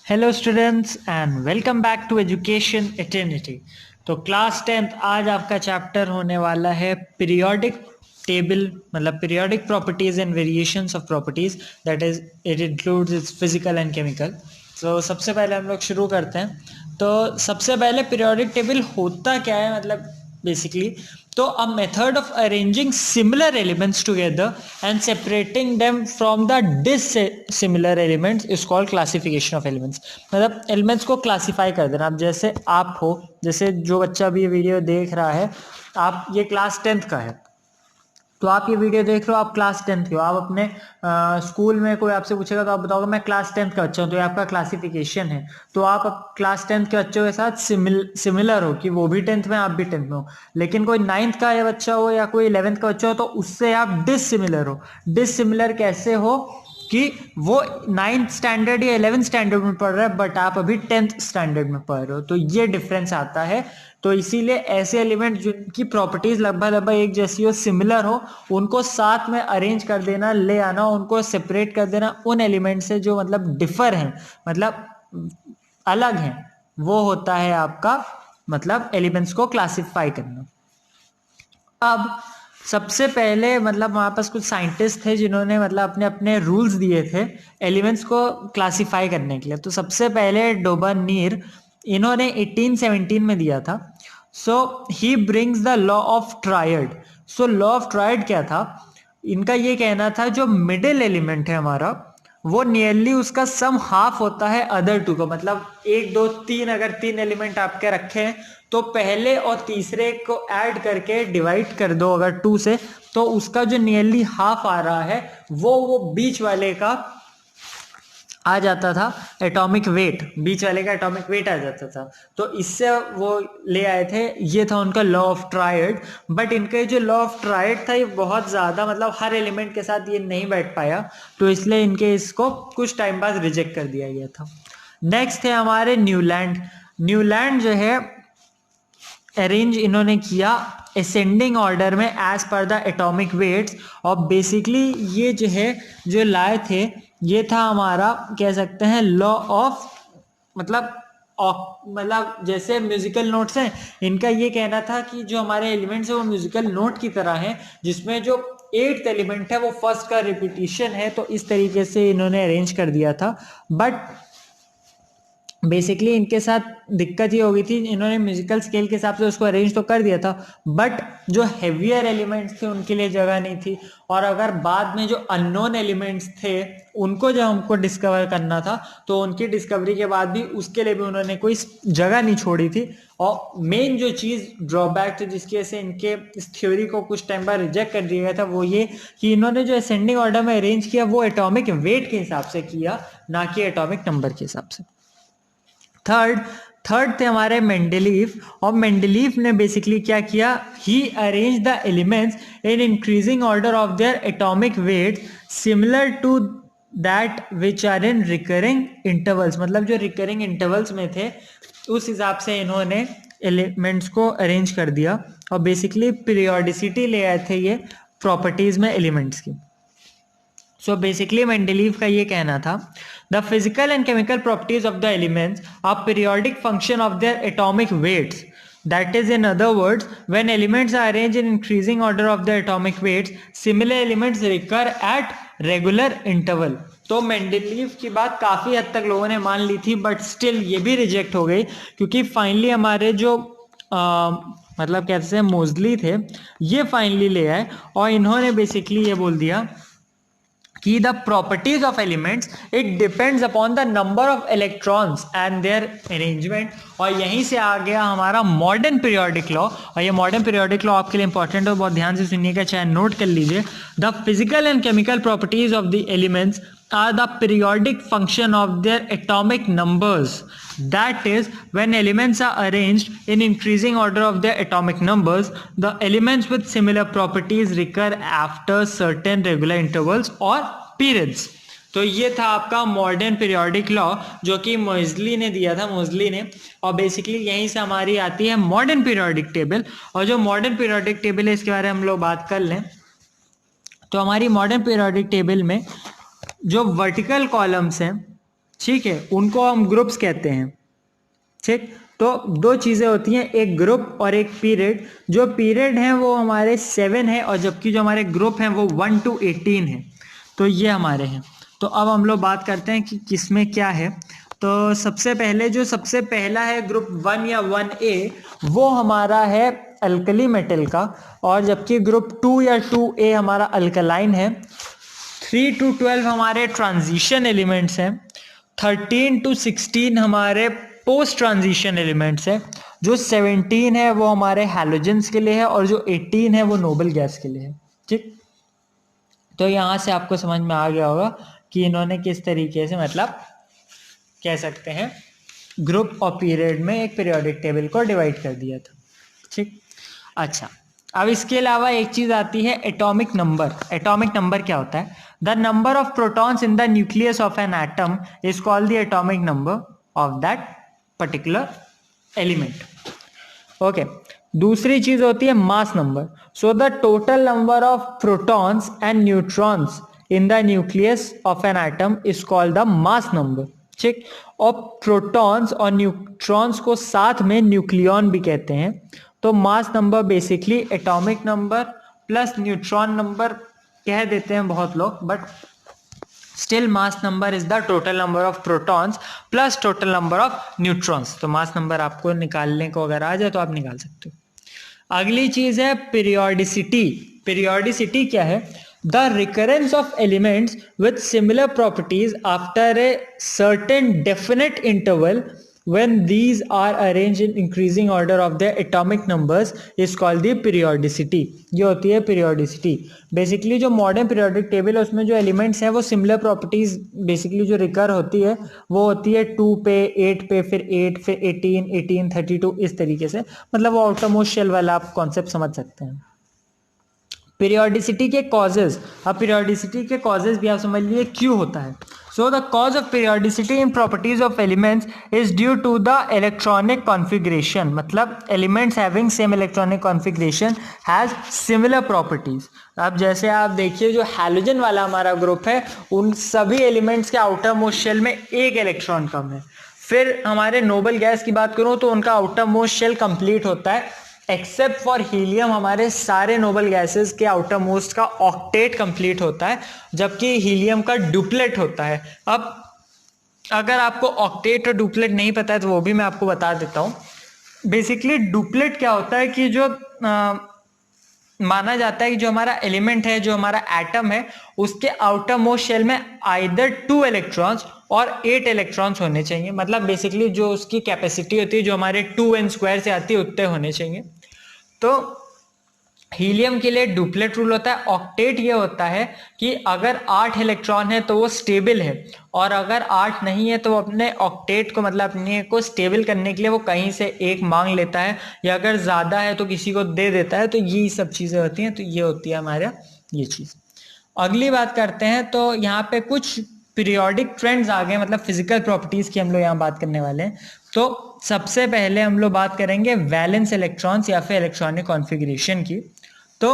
Hello students and welcome back to Education Eternity. तो class 10th आज आपका chapter होने वाला है पीरियोडिक टेबल, मतलब periodic properties and variations of properties, that is it includes its physical and chemical. तो सबसे पहले हम लोग शुरू करते हैं। तो सबसे पहले पीरियोडिक टेबल होता क्या है, मतलब बेसिकली तो a method of arranging similar elements together and separating them from the dissimilar elements is called classification of elements। मतलब एलिमेंट्स को क्लासीफाई कर देना। अब जैसे आप हो, जैसे जो बच्चा भी ये वीडियो देख रहा है, आप ये क्लास 10th का है, तो आप ये वीडियो देख रहे हो, आप क्लास 10th के हो, आप अपने स्कूल में कोई आपसे पूछेगा तो आप बताओगे मैं क्लास 10th का बच्चा हूँ, तो ये आपका क्लासिफिकेशन है। तो आप क्लास 10th के बच्चों के साथ सिमिलर हो कि वो भी 10th में, आप भी 10th में हो। लेकिन कोई 9th का या बच्चा हो या कोई 11th का बच्चा हो तो उससे आप डिसिमिलर हो। डिसिमिलर कैसे हो कि वो 9th स्टैंडर्ड या 11th स्टैंडर्ड में पढ़ रहा है बट आप अभी 10th स्टैंडर्ड में पढ़ रहे हो, तो ये डिफरेंस आता है। तो इसीलिए ऐसे एलिमेंट जिनकी प्रॉपर्टीज लगभग लगभग एक जैसी हो, सिमिलर हो, उनको साथ में अरेंज कर देना, ले आना, उनको सेपरेट कर देना उन एलिमेंट से जो मतलब डिफर हैं, मतलब अलग हैं, वो होता है आपका मतलब एलिमेंट्स को क्लासिफाई करना। अब सबसे पहले मतलब हमारे पास कुछ साइंटिस्ट थे जिन्होंने मतलब अपने अपने रूल्स दिए थे एलिमेंट्स को क्लासिफाई करने के लिए। तो सबसे पहले डोबरनीर, इन्होंने 1817 में दिया था। So he brings the law of triad. So law of triad क्या था, इनका ये कहना था जो मिडिल एलिमेंट है हमारा, वो नियरली उसका सम हाफ होता है अदर टू को। मतलब एक दो तीन, अगर तीन एलिमेंट आपके रखे हैं तो पहले और तीसरे को ऐड करके डिवाइड कर दो अगर टू से, तो उसका जो नियरली हाफ आ रहा है वो बीच वाले का आ जाता था एटॉमिक वेट, बीच वाले का एटॉमिक वेट आ जाता था। तो इससे वो ले आए थे, ये था उनका लॉ ऑफ ट्रायड। बट इनका जो लॉ ऑफ ट्रायड था ये बहुत ज़्यादा मतलब हर एलिमेंट के साथ ये नहीं बैठ पाया, तो इसलिए इनके इसको कुछ टाइम बाद रिजेक्ट कर दिया गया था। नेक्स्ट है हमारे न्यूलैंड। न्यूलैंड जो है अरेंज इन्होंने किया असेंडिंग ऑर्डर में as per the atomic weights, और बेसिकली ये जो है जो लाए थे ये था हमारा कह सकते हैं लॉ ऑफ मतलब मतलब जैसे म्यूजिकल नोट्स हैं, इनका ये कहना था कि जो हमारे एलिमेंट्स है वो म्यूजिकल नोट की तरह हैं, जिसमें जो 8th एलिमेंट है वो फर्स्ट का रिपीटिशन है। तो इस तरीके से इन्होंने अरेंज कर दिया था। बट बेसिकली इनके साथ दिक्कत ये हो गई थी, इन्होंने म्यूजिकल स्केल के हिसाब से उसको अरेंज तो कर दिया था बट जो हेवियर एलिमेंट्स थे उनके लिए जगह नहीं थी। और अगर बाद में जो अननोन एलिमेंट्स थे उनको जब हमको डिस्कवर करना था तो उनकी डिस्कवरी के बाद भी उसके लिए भी उन्होंने कोई जगह नहीं छोड़ी थी। और मेन जो चीज ड्रॉबैक थी जिसकी वजह से इनके इस थ्योरी को कुछ टाइम बाद रिजेक्ट कर दिया गया था, वो ये कि इन्होंने जो असेंडिंग ऑर्डर में अरेंज किया वो एटॉमिक वेट के हिसाब से किया, ना कि एटॉमिक नंबर के हिसाब से। थर्ड थे हमारे मेंडलीव, और मेंडलीव ने बेसिकली क्या किया, he arrange the elements in increasing order of their atomic weight similar to that which are in recurring intervals. मतलब जो रिकरिंग इंटरवल्स में थे उस हिसाब से इन्होंने एलिमेंट्स को अरेंज कर दिया, और बेसिकली पीरियोडिसिटी ले आए थे ये प्रॉपर्टीज में एलिमेंट्स की। सो बेसिकली मेंडलीव का ये कहना था the physical and chemical properties of the elements are periodic function of their atomic weights, that is in other words when elements are arranged in increasing order of their atomic weights similar elements recur at regular interval। तो Mendeleev की बात काफी हद तक लोगों ने मान ली थी बट स्टिल ये भी रिजेक्ट हो गई, क्योंकि फाइनली हमारे जो मतलब कैसे मोजली थे ये फाइनली ले आए और इन्होंने बेसिकली ये बोल दिया कि the properties of elements it depends upon the number of electrons and their arrangement। और यहीं से आ गया हमारा मॉडर्न पीरियोडिक लॉ, और ये मॉडर्न पीरियोडिक लॉ आपके लिए इंपॉर्टेंट है, बहुत ध्यान से सुनिएगा, चाहे नोट कर लीजिए। The physical and chemical properties of the elements are the periodic function of their atomic numbers, that is when elements are arranged in increasing order of their atomic numbers the elements with similar properties recur after certain regular intervals or periods। तो ये था आपका modern periodic law जो कि मोज़ली ने दिया था, मोज़ली ने, और बेसिकली यहीं से हमारी आती है मॉडर्न पीरियोडिक टेबल। और जो मॉडर्न पीरियोडिक टेबल है इसके बारे में हम लोग बात कर लें तो हमारी मॉडर्न पीरियोडिक टेबल में जो वर्टिकल कॉलम्स हैं ठीक है, उनको हम ग्रुप्स कहते हैं। ठीक, तो दो चीजें होती हैं, एक ग्रुप और एक पीरियड। जो पीरियड है वो हमारे 7 है और जबकि जो हमारे ग्रुप हैं वो 1 to 18 है। तो ये हमारे हैं। तो अब हम लोग बात करते हैं कि किसमें क्या है। तो सबसे पहले जो सबसे पहला है ग्रुप 1 या 1A, वो हमारा है अल्कली मेटल का, और जबकि ग्रुप 2 या 2A हमारा अल्कलाइन है। 3 to 12 हमारे ट्रांजिशन एलिमेंट्स हैं। 13 to 16 हमारे पोस्ट ट्रांजिशन एलिमेंट्स हैं। जो 17 है वो हमारे हैलोजेंस के लिए है और जो 18 है वो नोबल गैस के लिए है। ठीक, तो यहाँ से आपको समझ में आ गया होगा कि इन्होंने किस तरीके से मतलब कह सकते हैं ग्रुप और पीरियड में एक पीरियोडिक टेबल को डिवाइड कर दिया था। ठीक, अच्छा, अब इसके अलावा एक चीज आती है एटॉमिक नंबर। एटॉमिक नंबर क्या होता है? The number of protons in the nucleus of an atom is called the atomic number of that particular element. Okay, दूसरी चीज होती है mass number. So the total number of protons and neutrons in the nucleus of an atom is called the mass number. ठीक, और protons और neutrons को साथ में न्यूक्लियॉन भी कहते हैं। तो mass number basically atomic number plus neutron number कह देते हैं बहुत लोग, but still mass number is the total number of protons plus total number of neutrons. तो मास नंबर आपको निकालने को अगर आ जाए तो आप निकाल सकते हो। अगली चीज है पीरियोडिसिटी। पीरियोडिसिटी क्या है? The recurrence of elements with similar properties after a certain definite interval when these are arranged in increasing order of their atomic numbers is called the periodicity। ये होती है periodicity। बेसिकली जो modern periodic table है उसमें जो elements हैं वो similar properties basically जो रिकर होती है वो होती है 2 पे, 8 पे, फिर 8, फिर 18, 18, 32, इस तरीके से। मतलब वो आउटरमोस्ट शेल वाला आप कॉन्सेप्ट समझ सकते हैं। पीरियोडिसिटी के कॉजेज, अब पीरियोडिसिटी के कॉजेज भी आप समझ लिए क्यों होता है। So the cause of periodicity in properties of elements is due to the electronic configuration. मतलब elements having same electronic configuration has similar properties. अब जैसे आप देखिए जो हैलोजन वाला हमारा ग्रुप है उन सभी एलिमेंट्स के आउटर मोस्ट शेल में एक इलेक्ट्रॉन कम है। फिर हमारे नोबल गैस की बात करूं तो उनका आउटर मोस्ट शेल कंप्लीट होता है एक्सेप्ट फॉर हीलियम। हमारे सारे नोबल गैसेस के आउटर मोस्ट का ऑक्टेट कंप्लीट होता है जबकि हीलियम का डुप्लेट होता है। अब अगर आपको ऑक्टेट और डुप्लेट नहीं पता है तो वो भी मैं आपको बता देता हूँ। बेसिकली डुप्लेट क्या होता है कि जो माना जाता है कि जो हमारा एलिमेंट है, जो हमारा एटम है, उसके आउटर मोस्ट शेल में आइदर 2 इलेक्ट्रॉन्स और 8 इलेक्ट्रॉन्स होने चाहिए। मतलब बेसिकली जो उसकी कैपेसिटी होती है जो हमारे 2n² से आती है उतने होने चाहिए। तो हीलियम के लिए डुप्लेट रूल होता है। ऑक्टेट ये होता है कि अगर 8 इलेक्ट्रॉन है तो वो स्टेबल है, और अगर 8 नहीं है तो वो अपने ऑक्टेट को मतलब अपने को स्टेबल करने के लिए वो कहीं से एक मांग लेता है, या अगर ज़्यादा है तो किसी को दे देता है। तो ये सब चीज़ें होती हैं। तो ये होती है हमारा ये चीज़। अगली बात करते हैं तो यहाँ पे कुछ पीरियोडिक ट्रेंड्स आ गए, मतलब फिजिकल प्रॉपर्टीज की हम लोग यहाँ बात करने वाले हैं। तो सबसे पहले हम लोग बात करेंगे वैलेंस इलेक्ट्रॉन्स या फिर इलेक्ट्रॉनिक कॉन्फ़िगरेशन की। तो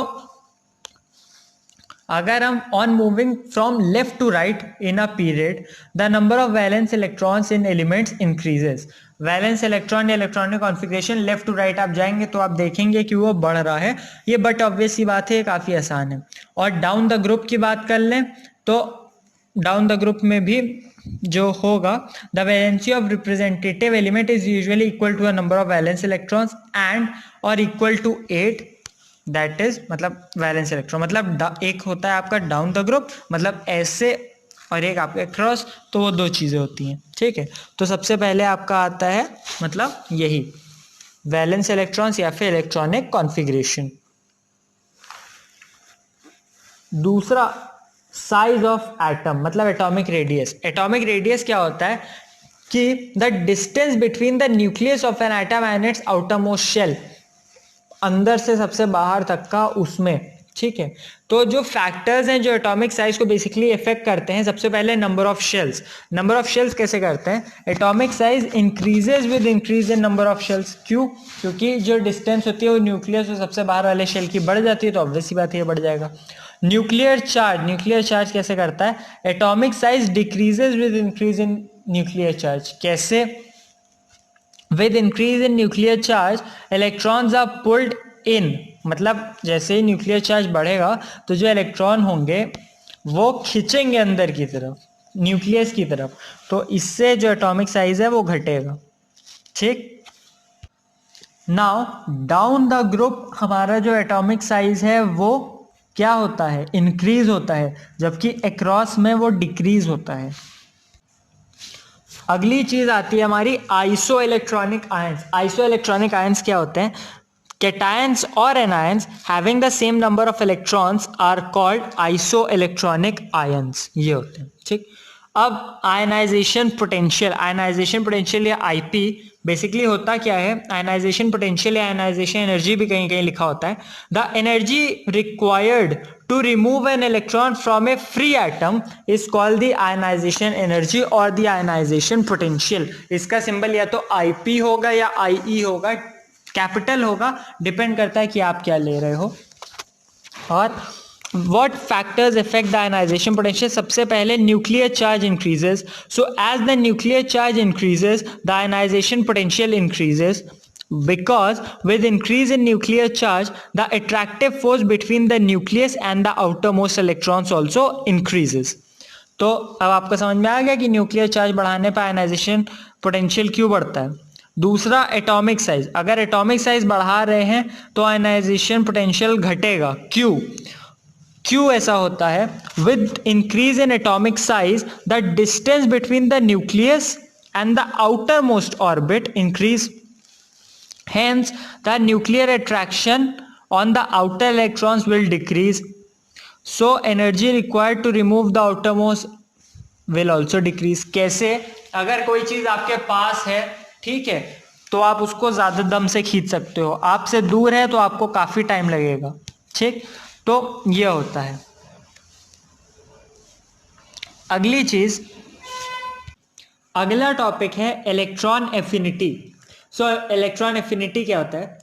अगर हम on moving from left to right in a period the number of valence electrons in elements increases. Valence electron या electronic configuration left to right आप जाएंगे तो आप देखेंगे कि वो बढ़ रहा है। ये बट ऑब्वियस सी बात है, काफ़ी आसान है। और डाउन द ग्रुप की बात कर लें तो डाउन द ग्रुप में भी जो होगा the valency of representative element is usually equal to a number of valence electrons and और इक्वल टू 8, दैट इज मतलब वैलेंस इलेक्ट्रॉन। मतलब एक होता है आपका डाउन द ग्रुप मतलब ऐसे, और एक आपके क्रॉस, तो वो दो चीजें होती हैं। ठीक है, तो सबसे पहले आपका आता है मतलब यही वैलेंस इलेक्ट्रॉन्स या फिर इलेक्ट्रॉनिक कॉन्फ़िगरेशन। दूसरा साइज ऑफ एटम मतलब एटॉमिक रेडियस। एटॉमिक रेडियस क्या होता है कि the distance between the nucleus of an atom and its outer most shell, अंदर से सबसे बाहर तक का उसमें। ठीक है, तो जो फैक्टर्स हैं जो एटॉमिक साइज को बेसिकली इफेक्ट करते हैं, सबसे पहले number of shells. Number of shells कैसे करते हैं? Atomic size increases with increase in number of shells. क्यों? क्योंकि जो डिस्टेंस होती है वो न्यूक्लियस से सबसे बाहर वाले शेल की बढ़ जाती है, तो ऑब्वियस सी बात है ये बढ़ जाएगा। न्यूक्लियर चार्ज कैसे करता है? Atomic size decreases with increase in nuclear charge. कैसे? With increase in nuclear charge electrons are pulled in, मतलब जैसे ही न्यूक्लियर चार्ज बढ़ेगा तो जो इलेक्ट्रॉन होंगे वो खींचेंगे अंदर की तरफ, न्यूक्लियस की तरफ, तो इससे जो एटॉमिक साइज है वो घटेगा। ठीक, नाउ डाउन द ग्रुप हमारा जो एटॉमिक साइज है वो क्या होता है? इंक्रीज होता है, जबकि अक्रॉस में वो डिक्रीज होता है। अगली चीज आती है हमारी iso electronic ions. Iso electronic ions क्या होते हैं? Cations or anions having the same number of electrons are called isoelectronic ions। ये होते हैं। ठीक, अब आयनाइजेशन पोटेंशियल या आईपी बेसिकली होता क्या है? आयनाइजेशन पोटेंशियल या आयनाइजेशन एनर्जी भी कहीं कहीं लिखा होता है। The energy required to remove an electron from a free atom is called the ionisation energy और द आयनाइजेशन पोटेंशियल। इसका सिंबल या तो आईपी होगा या आईई होगा, कैपिटल होगा, डिपेंड करता है कि आप क्या ले रहे हो। और what factors affect the ionization potential? सबसे पहले nuclear charge increases, so as the nuclear charge increases the ionization potential increases, because with increase in nuclear charge the attractive force between the nucleus and the outermost electrons also increases। तो अब आपको समझ में आ गया कि nuclear charge बढ़ाने पर ionization potential क्यों बढ़ता है। दूसरा एटॉमिक साइज, अगर एटॉमिक साइज बढ़ा रहे हैं तो आयनाइजेशन पोटेंशियल घटेगा। क्यों ऐसा होता है? With increase in atomic size the distance between the nucleus and the outer most orbit increase, hence the nuclear attraction on the outer electrons will decrease, so energy required to remove the outer most will also decrease. कैसे? अगर कोई चीज आपके पास है, ठीक है, तो आप उसको ज्यादा दम से खींच सकते हो, आपसे दूर है तो आपको काफी टाइम लगेगा। ठीक, तो ये होता है। अगली चीज, अगला टॉपिक है electron affinity. So electron affinity क्या होता है?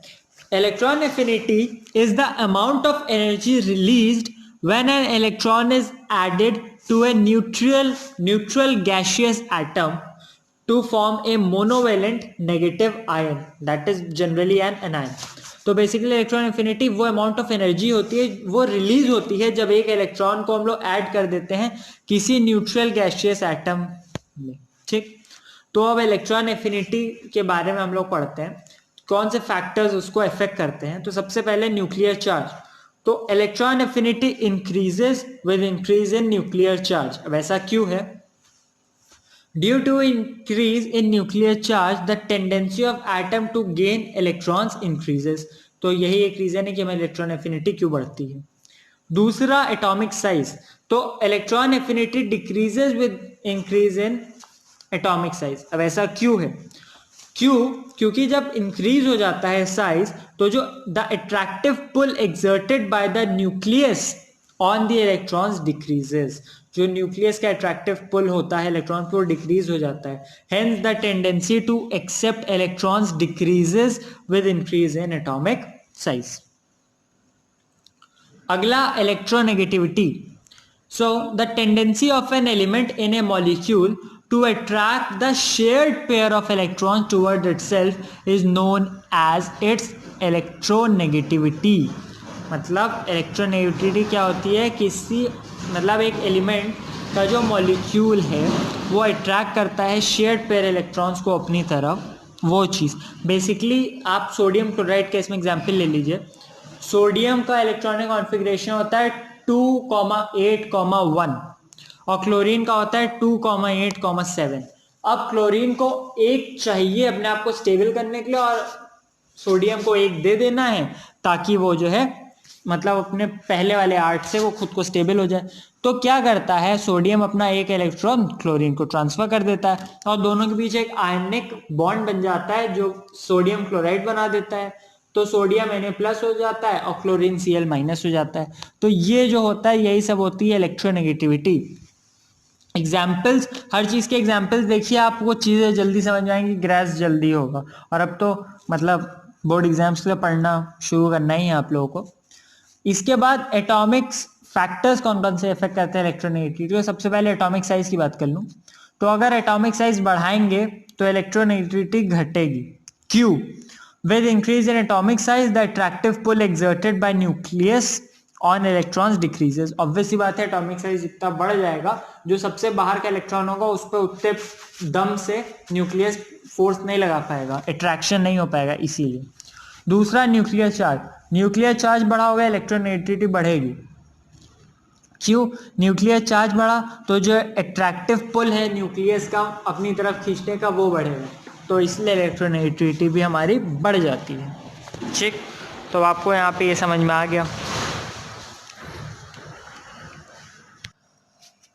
Electron affinity is the amount of energy released when an electron is added to a neutral gaseous atom to form a monovalent negative ion that is generally an anion। तो basically electron affinity वो amount of energy होती है, वो release होती है जब एक electron को हम लोग ऐड कर देते हैं किसी न्यूट्रल गैसियस एटम में। ठीक, तो अब इलेक्ट्रॉन एफिनिटी के बारे में हम लोग पढ़ते हैं, कौन से फैक्टर्स उसको अफेक्ट करते हैं। तो सबसे पहले न्यूक्लियर चार्ज, तो electron affinity increases with increase in nuclear charge. अब ऐसा क्यों है? Due to increase in nuclear charge, the tendency of atom to gain electrons increases। तो यही एक रीजन है कि हमें इलेक्ट्रॉन एफिनिटी क्यों बढ़ती है। दूसरा एटॉमिक साइज, तो electron affinity decreases with increase in atomic size. अब ऐसा क्यों है? क्योंकि जब इंक्रीज हो जाता है साइज तो जो the attractive pull exerted by the nucleus on the electrons decreases. जो न्यूक्लियस का अट्रैक्टिव पुल होता है इलेक्ट्रॉन पर, डिक्रीज हो जाता है, hence the tendency to accept electrons decreases with increase in atomic size. अगला electronegativity. So the tendency of an element in a molecule to attract the shared pair of electrons toward itself is known as its electronegativity। मतलब electronegativity क्या होती है? मतलब एक element का जो molecule है वो अट्रैक्ट करता है शेयर्ड पेयर इलेक्ट्रॉन्स को अपनी तरफ, वो चीज़। बेसिकली आप सोडियम क्लोराइड का इसमें एग्जाम्पल ले लीजिए। सोडियम का इलेक्ट्रॉनिक कॉन्फ़िगरेशन होता है 2,8,1 और क्लोरीन का होता है 2,8,7। अब क्लोरीन को एक चाहिए अपने आप को स्टेबल करने के लिए और सोडियम को एक दे देना है ताकि वो जो है मतलब अपने पहले वाले 8 से वो खुद को स्टेबल हो जाए। तो क्या करता है? सोडियम अपना एक इलेक्ट्रॉन क्लोरीन को ट्रांसफर कर देता है और दोनों के बीच एक आयनिक बॉन्ड बन जाता है जो सोडियम क्लोराइड बना देता है। तो सोडियम Na+ हो जाता है और क्लोरीन Cl- हो जाता है। तो ये जो होता है यही सब होती है इलेक्ट्रोनेगेटिविटी। एग्जाम्पल्स, हर चीज़ के एग्जाम्पल्स देखिए, आपको चीज़ें जल्दी समझ में आएंगी, ग्रेस जल्दी होगा। और अब तो मतलब बोर्ड एग्जाम्स के लिए पढ़ना शुरू करना ही है आप लोगों को। इसके बाद एटॉमिक्स फैक्टर्स कौन कौन से इफेक्ट करते हैं इलेक्ट्रोनेगेटिविटी। तो सबसे पहले एटॉमिक साइज की बात कर लूँ तो अगर एटॉमिक साइज बढ़ाएंगे तो इलेक्ट्रोनेगेटिविटी घटेगी। क्यों? With increase in atomic size the attractive pull exerted by nucleus on electrons decreases. Obvious सी बात है, एटॉमिक साइज जितना बढ़ जाएगा, जो सबसे बाहर का इलेक्ट्रॉन होगा उस पर उतने दम से न्यूक्लियस फोर्स नहीं लगा पाएगा, अट्रैक्शन नहीं हो पाएगा इसीलिए। दूसरा न्यूक्लियर चार्ज, न्यूक्लियर चार्ज बढ़ा होगा इलेक्ट्रोनेगेटिविटी बढ़ेगी। क्यों? न्यूक्लियर चार्ज बढ़ा तो जो अट्रैक्टिव पुल है न्यूक्लियस का अपनी तरफ खींचने का वो बढ़ेगा, तो इसलिए इलेक्ट्रोनेगेटिविटी भी हमारी बढ़ जाती है। ठीक, तो आपको यहाँ पे ये समझ में आ गया।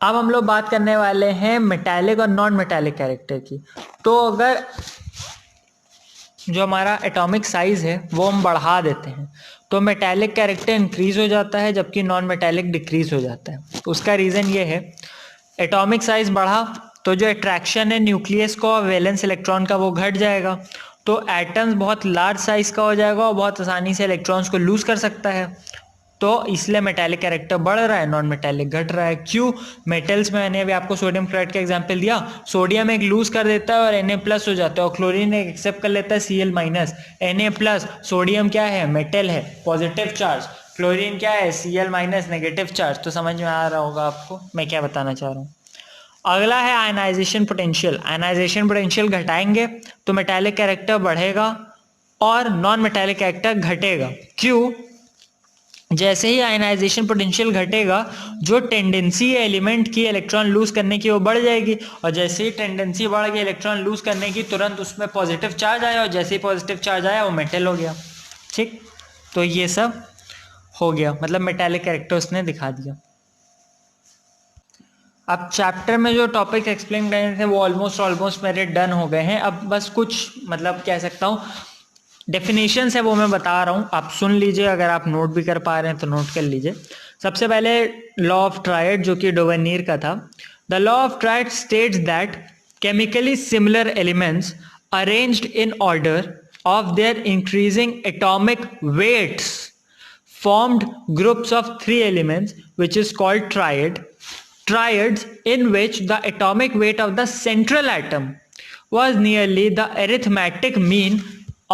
अब हम लोग बात करने वाले हैं मेटालिक और नॉन मेटालिक कैरेक्टर की। तो अगर जो हमारा एटॉमिक साइज है वो हम बढ़ा देते हैं तो मेटालिक कैरेक्टर इंक्रीज हो जाता है, जबकि नॉन मेटालिक डिक्रीज हो जाता है। उसका रीज़न ये है, एटॉमिक साइज बढ़ा तो जो अट्रैक्शन है न्यूक्लियस को और वैलेंस इलेक्ट्रॉन का वो घट जाएगा, तो एटम्स बहुत लार्ज साइज का हो जाएगा और बहुत आसानी से इलेक्ट्रॉन्स को लूज कर सकता है, तो इसलिए मेटालिक कैरेक्टर बढ़ रहा है, नॉन मेटालिक घट रहा है। क्यों? मेटल्स में मैंने अभी आपको सोडियम क्लोराइड का एग्जांपल दिया, सोडियम एक लूज कर देता है और Na+ हो जाता है, और क्लोरीन एक एक्सेप्ट कर लेता है Cl-, Na+, सोडियम क्या है? मेटल है, पॉजिटिव चार्ज, क्लोरीन क्या है? Cl-, negative charge. तो समझ में आ रहा होगा आपको मैं क्या बताना चाह रहा हूँ। अगला है आयनाइजेशन पोटेंशियल। आयनाइजेशन पोटेंशियल घटाएंगे तो मेटालिक कैरेक्टर बढ़ेगा और नॉन मेटालिक कैरेक्टर घटेगा। क्यों? जैसे ही आयनाइजेशन पोटेंशियल घटेगा, जो टेंडेंसी है एलिमेंट की इलेक्ट्रॉन लूज करने की वो बढ़ जाएगी, और जैसे ही टेंडेंसी बढ़ गई इलेक्ट्रॉन लूज करने की, तुरंत उसमें पॉजिटिव चार्ज आया, और जैसे ही पॉजिटिव चार्ज आया वो मेटल हो गया। ठीक, तो ये सब हो गया, मतलब मेटालिक कैरेक्टर उसने दिखा दिया। अब चैप्टर में जो टॉपिक एक्सप्लेन करने थे वो ऑलमोस्ट मेरे डन हो गए हैं। अब बस कुछ मतलब कह सकता हूँ डेफिनेशंस है वो मैं बता रहा हूँ, आप सुन लीजिए, अगर आप नोट भी कर पा रहे हैं तो नोट कर लीजिए। सबसे पहले लॉ ऑफ ट्रायड जो कि डोवेनियर का था। The law of triad states that chemically similar elements arranged in order of their increasing atomic weights formed groups of 3 elements which is called triads in which the atomic weight of the central atom was nearly the arithmetic mean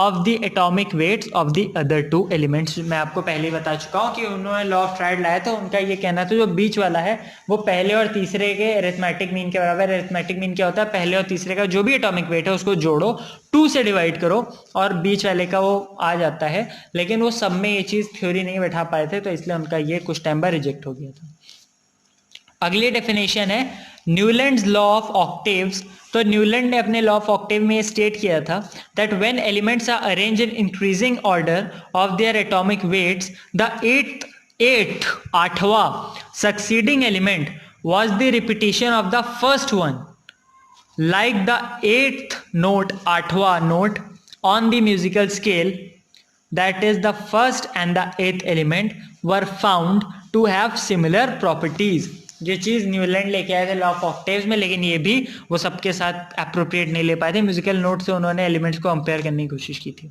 of the atomic weights of the other 2 elements। मैं आपको पहले ही बता चुका हूँ कि उन्होंने law of triad लाया था, उनका ये कहना था जो बीच वाला है वो पहले और तीसरे के अरिथमेटिक मीन के बराबर। अरिथमेटिक मीन क्या होता है? पहले और तीसरे का जो भी एटॉमिक वेट है उसको जोड़ो, 2 से डिवाइड करो और बीच वाले का वो आ जाता है। लेकिन वो सब में ये चीज़ थ्योरी नहीं बैठा पाए थे, तो इसलिए उनका ये कुछ टाइम बाद रिजेक्ट हो गया था। अगली डेफिनेशन है न्यूलैंड्स लॉ ऑफ ऑक्टेव्स। तो न्यूलैंड ने अपने लॉ ऑफ ऑक्टेव में स्टेट किया था that when elements are arrange in increasing order of their atomic weights the आठवां succeeding element was the repetition of the first one, like the 8th note, आठवां note on the musical scale, that is the first and the 8th element were found to have similar properties। ये चीज Newland लेके आए थे law of octaves में, लेकिन ये भी वो सबके साथ अप्रोप्रिएट नहीं ले पाए थे। म्यूजिकल नोट से उन्होंने एलिमेंट्स को कंपेयर करने की कोशिश की थी।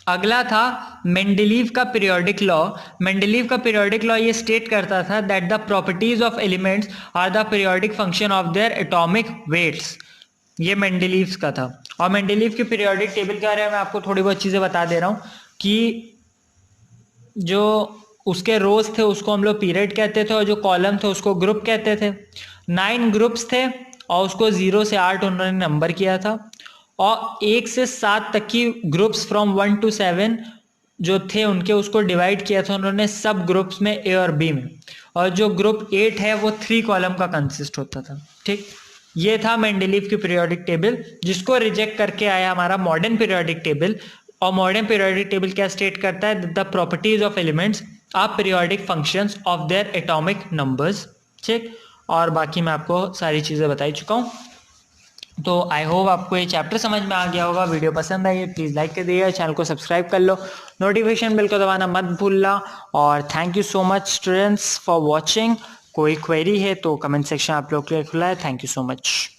अगला था मेंडलीव का पीरियोडिक लॉ। मेंडलीव का पीरियोडिक लॉ ये स्टेट करता था that the properties of elements are the periodic function of their atomic weights. ये मेंडलीव का था। और मेंडलीव की पीरियोडिक टेबल के बारे में मैं आपको थोड़ी बहुत चीज़ें बता दे रहा हूँ कि जो उसके रोज थे उसको हम लोग पीरियड कहते थे, और जो कॉलम थे उसको ग्रुप कहते थे। 9 ग्रुप्स थे और उसको 0 से 8 उन्होंने नंबर किया था, और 1 से 7 तक की ग्रुप्स फ्रॉम 1 to 7 जो थे उनके उसको डिवाइड किया था उन्होंने सब ग्रुप्स में, ए और बी में। और जो ग्रुप 8 है वो 3 कॉलम का कंसिस्ट होता था। ठीक, ये था मेंडलीव की पीरियोडिक टेबल, जिसको रिजेक्ट करके आया हमारा मॉडर्न पीरियोडिक टेबल। और मॉडर्न पीरियोडिक टेबल क्या स्टेट करता है? The properties of elements are periodic functions of their atomic numbers. ठीक, और बाकी मैं आपको सारी चीज़ें बता ही चुका हूँ। तो आई होप आपको ये चैप्टर समझ में आ गया होगा। वीडियो पसंद आई है प्लीज़ लाइक कर दिएगा, चैनल को सब्सक्राइब कर लो, नोटिफिकेशन बेल को दबाना मत भूलना। और thank you so much students for watching. कोई क्वेरी है तो कमेंट सेक्शन आप लोग के लिए खुला है। Thank you so much.